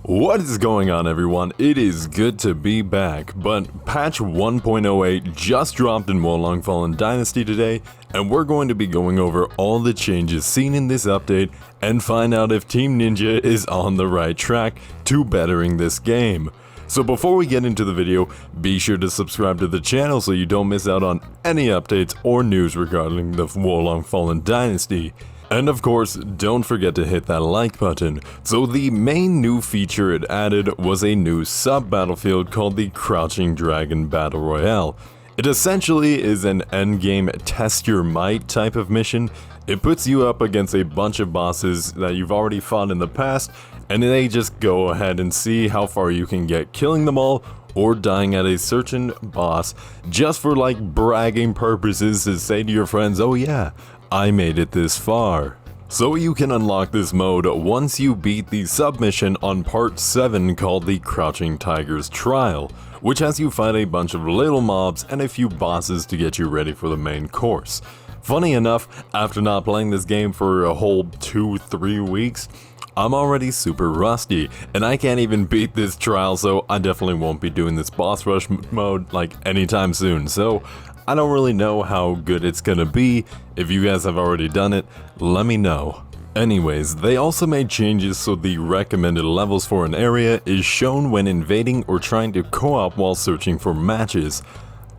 What is going on, everyone? It is good to be back, but patch 1.08 just dropped in Wolong Fallen Dynasty today, and we're going to be going over all the changes seen in this update and find out if Team Ninja is on the right track to bettering this game. So before we get into the video, be sure to subscribe to the channel so you don't miss out on any updates or news regarding the Wolong Fallen Dynasty. And of course, don't forget to hit that like button. So the main new feature it added was a new sub-battlefield called the Crouching Dragon Battle Royale. It essentially is an endgame test your might type of mission. It puts you up against a bunch of bosses that you've already fought in the past, and they just go ahead and see how far you can get killing them all or dying at a certain boss just for like bragging purposes to say to your friends, oh yeah, I made it this far. So you can unlock this mode once you beat the submission on part 7 called the Crouching Tiger's Trial, which has you fight a bunch of little mobs and a few bosses to get you ready for the main course. Funny enough, after not playing this game for a whole 2-3 weeks, I'm already super rusty, and I can't even beat this trial, so I definitely won't be doing this boss rush mode like anytime soon, so I don't really know how good it's gonna be. If you guys have already done it, let me know. Anyways, they also made changes so the recommended levels for an area is shown when invading or trying to co-op while searching for matches.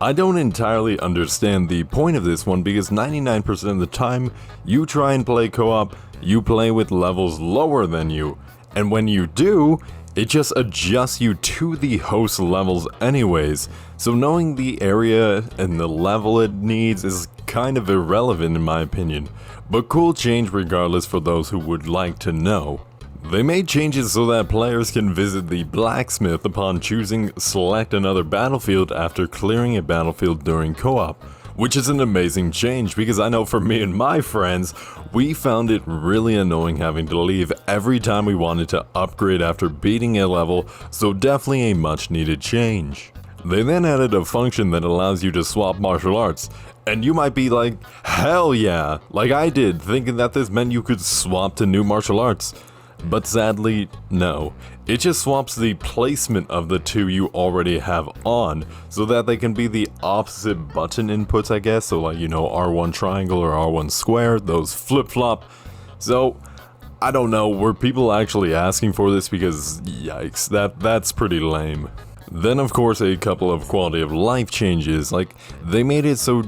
I don't entirely understand the point of this one because 99% of the time you try and play co-op, you play with levels lower than you, and when you do, it just adjusts you to the host levels anyways, so knowing the area and the level it needs is kind of irrelevant in my opinion, but cool change regardless for those who would like to know. They made changes so that players can visit the Blacksmith upon choosing select another battlefield after clearing a battlefield during co-op, which is an amazing change because I know for me and my friends, we found it really annoying having to leave every time we wanted to upgrade after beating a level, so definitely a much needed change. They then added a function that allows you to swap martial arts, and you might be like, hell yeah, like I did, thinking that this meant you could swap to new martial arts. But sadly, no. It just swaps the placement of the two you already have on, so that they can be the opposite button inputs, I guess, so like, you know, R1 triangle or R1 square, those flip-flop. So, I don't know, were people actually asking for this? Because, yikes, that's pretty lame. Then of course a couple of quality of life changes, like they made it so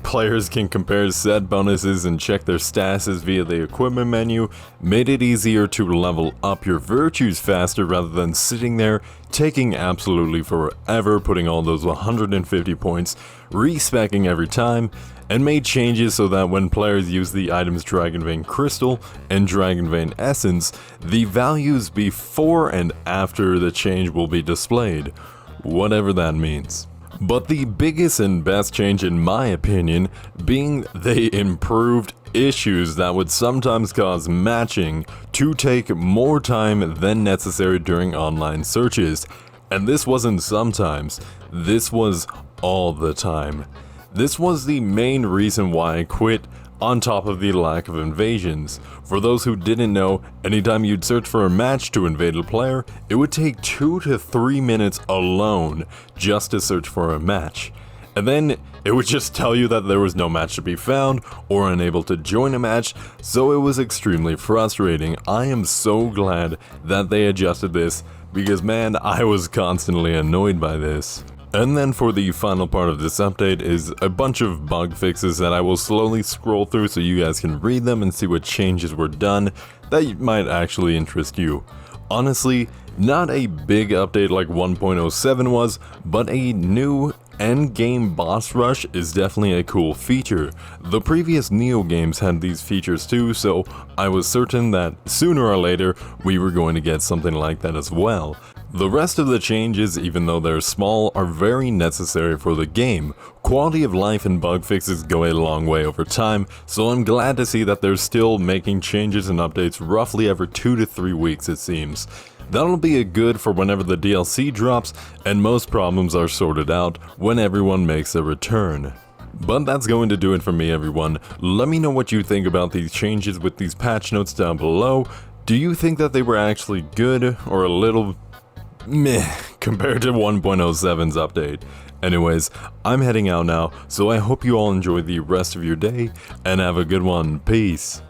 players can compare set bonuses and check their statuses via the equipment menu, made it easier to level up your virtues faster rather than sitting there taking absolutely forever putting all those 150 points, respecking every time, and made changes so that when players use the items Dragon Vein Crystal and Dragon Vein Essence, the values before and after the change will be displayed, whatever that means. But the biggest and best change in my opinion being they improved issues that would sometimes cause matching to take more time than necessary during online searches. And this wasn't sometimes, this was all the time. This was the main reason why I quit, on top of the lack of invasions. For those who didn't know, anytime you'd search for a match to invade a player, it would take 2 to 3 minutes alone just to search for a match. And then it would just tell you that there was no match to be found or unable to join a match, so it was extremely frustrating. I am so glad that they adjusted this because man, I was constantly annoyed by this. And then for the final part of this update is a bunch of bug fixes that I will slowly scroll through so you guys can read them and see what changes were done that might actually interest you. Honestly, not a big update like 1.07 was, but a new endgame boss rush is definitely a cool feature. The previous Neo games had these features too, so I was certain that sooner or later we were going to get something like that as well. The rest of the changes, even though they're small, are very necessary for the game. Quality of life and bug fixes go a long way over time, so I'm glad to see that they're still making changes and updates roughly every 2 to 3 weeks it seems. That'll be a good for whenever the DLC drops and most problems are sorted out when everyone makes a return. But that's going to do it for me, everyone. Let me know what you think about these changes with these patch notes down below. Do you think that they were actually good or a little meh compared to 1.07's update? Anyways, I'm heading out now, so I hope you all enjoy the rest of your day and have a good one. Peace.